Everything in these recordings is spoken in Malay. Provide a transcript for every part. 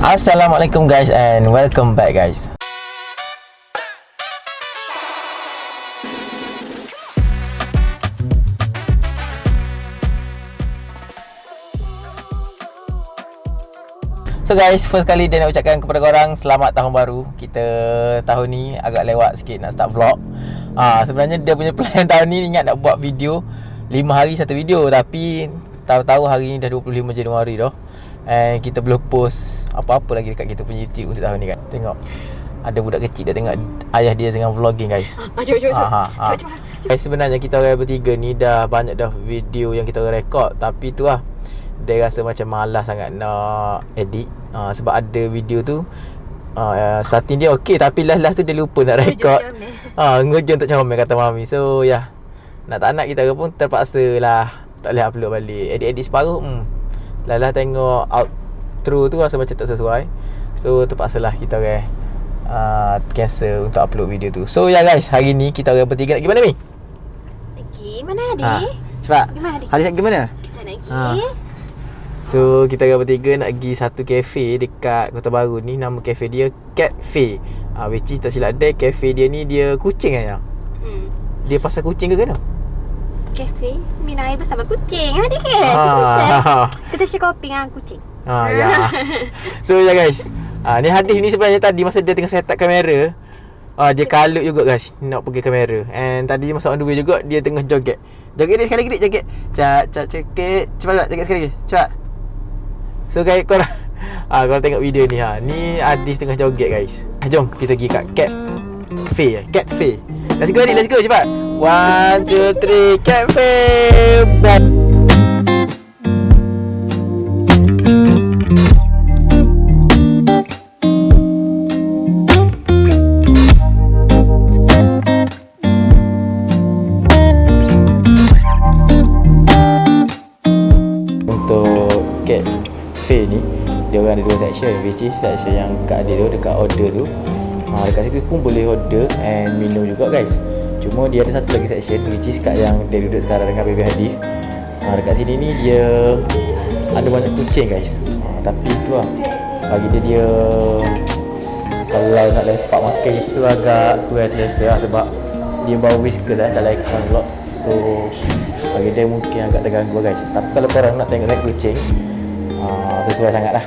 Assalamualaikum guys and welcome back guys. So guys, first kali dia nak ucapkan kepada korang selamat tahun baru. Kita tahun ni agak lewat sikit nak start vlog. Sebenarnya dia punya plan tahun ni ingat nak buat video 5 hari satu video, tapi tahu-tahu hari ni dah 25 Januari dah. And kita belum post apa-apa lagi dekat kita punya YouTube untuk tahun ni kan. Tengok ada budak kecil dia tengok ayah dia tengah vlogging guys. Cuba. Guys, sebenarnya kita orang bertiga ni dah banyak dah video yang kita rekod, tapi tu lah dia rasa macam malas sangat nak edit. Sebab ada video tu starting dia okey, tapi last tu dia lupa nak rekod. Ngujung tak comel kata mami. So nak tak nak kita pun terpaksa lah tak boleh upload balik. Edit separuh Lala tengok outro tu rasa macam tak sesuai. So terpaksalah kita orang cancel untuk upload video tu. So guys, hari ni kita orang bertiga nak pergi mana Mi? Pergi mana adik? Cepat. Gimana adik? Hari nak pergi mana? Kita nak pergi So kita orang bertiga nak pergi satu kafe dekat Kota Baru ni. Nama kafe dia Cafe. Which is tak silap dia, kafe dia ni dia kucing kan? Dia pasal kucing ke kan? Kafe minum air bersama kucing. Adik ke? Kita share kopi dengan kucing. So guys, ni hadis ni sebenarnya tadi masa dia tengah set up kamera, dia kalut juga guys nak pergi kamera. And tadi masa on the way juga dia tengah joget. Joget dia sekali lagi, joget. Cak cekit. Cepat joget sekali lagi. Cepat. So guys, korang tengok video ni ni Adis tengah joget guys. Jom kita pergi kat Cafe. Let's go Adis, let's go cepat. 1 2 3 Cafe. Cafe ni dia orang ada 2 section, which is section yang kat dia tu dekat order tu. Dekat situ pun boleh order and minum juga guys. Cuma dia ada satu lagi section which is kat yang dia duduk sekarang dengan Baby Hadif. Dekat sini ni dia ada banyak kucing guys. Tapi tu lah bagi dia kalau nak lepak makan situ agak kurang selesa lah, sebab dia bawa whiskers dalam ikon vlog. So bagi dia mungkin agak terganggu guys. Tapi kalau korang nak tengok kucing, sesuai sangat lah.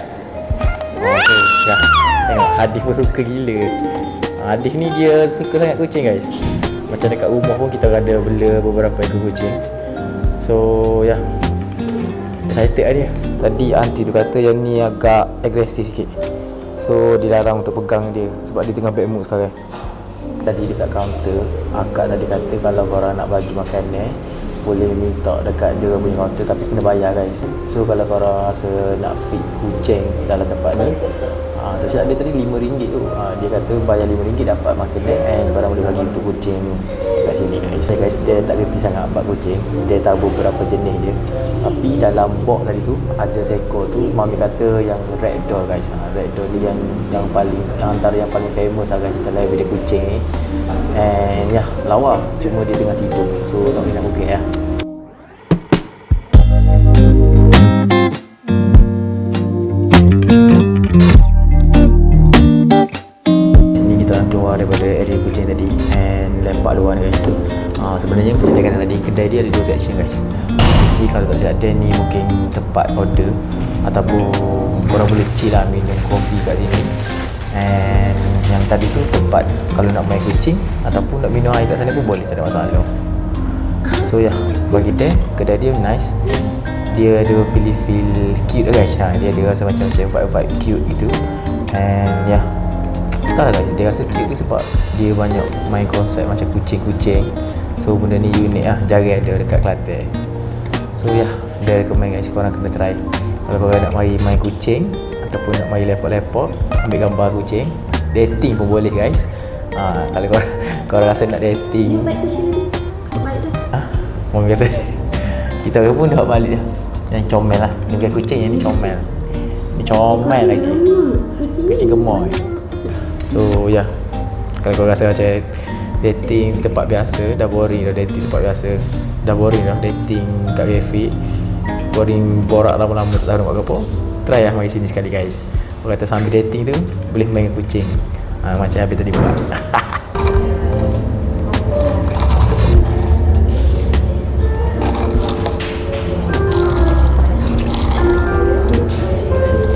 Tengok Hadif pun suka gila. Hadif ni dia suka sangat kucing guys. Macam dekat rumah pun kita ada bela beberapa ekor kucing. So excited lah dia. Tadi aunty tu kata yang ni agak agresif sikit, so dilarang untuk pegang dia sebab dia tengah bad mood sekarang. Tadi dekat kaunter akak tadi kata kalau korang nak bagi makanan boleh minta dekat dia punya kaunter, tapi kena bayar guys. So kalau korang rasa nak feed kucing dalam tempat ni, tak silap dia tadi RM5 tu. Dia kata bayar RM5 dapat makanan and korang boleh bagi untuk kucing dekat sini guys. Dia tak gerti sangat bab kucing, dia tahu beberapa jenis je. Tapi dalam box tadi tu ada seekor tu mami kata yang ragdoll guys. Ragdoll ni yang paling antara yang paling famous lah guys dalam video kucing ni. And lawa, cuma dia tengah tidur, so tak boleh nak pegang ya. Sini kita orang keluar daripada area kucing tadi and lepak luar ni guys. Sebenarnya macam cakap tadi, kedai dia ada 2 section guys. Jadi kalau tak silap dia ni mungkin tempat order ataupun korang boleh chill lah minum kopi kat sini. And yang tadi tu tempat kalau nak main kucing ataupun nak minum air kat sana pun boleh, tak ada masalah. So bagi dia kedai dia nice. Dia ada feel cute guys. Dia ada rasa macam vibe cute gitu. And tak lah guys, dia rasa cute tu sebab dia banyak main konsep macam kucing-kucing. So benda ni unik lah, jarang ada dekat Kelantan. So dia recommend guys, korang kena try. Kalau korang nak mari main kucing ataupun nak mari lepak-lepak, ambil gambar kucing, dating pun boleh guys. Kalau korang rasa nak dating, baik kucing ni balik tu. Mami kata kita pun dah balik dah. Yang comel lah, ni bukan kucing, yang ni comel. Ni comel lagi, kucing gemar. So kalau korang rasa macam dating tempat biasa dah boring dah, dating tempat biasa dah boring dah, dating kat cafe boring, borak lama-lama tak tahu nak buat apa, try lah mari sini sekali guys. Orang kata sambil dating tu boleh main dengan kucing. Macam Habib tadi buat.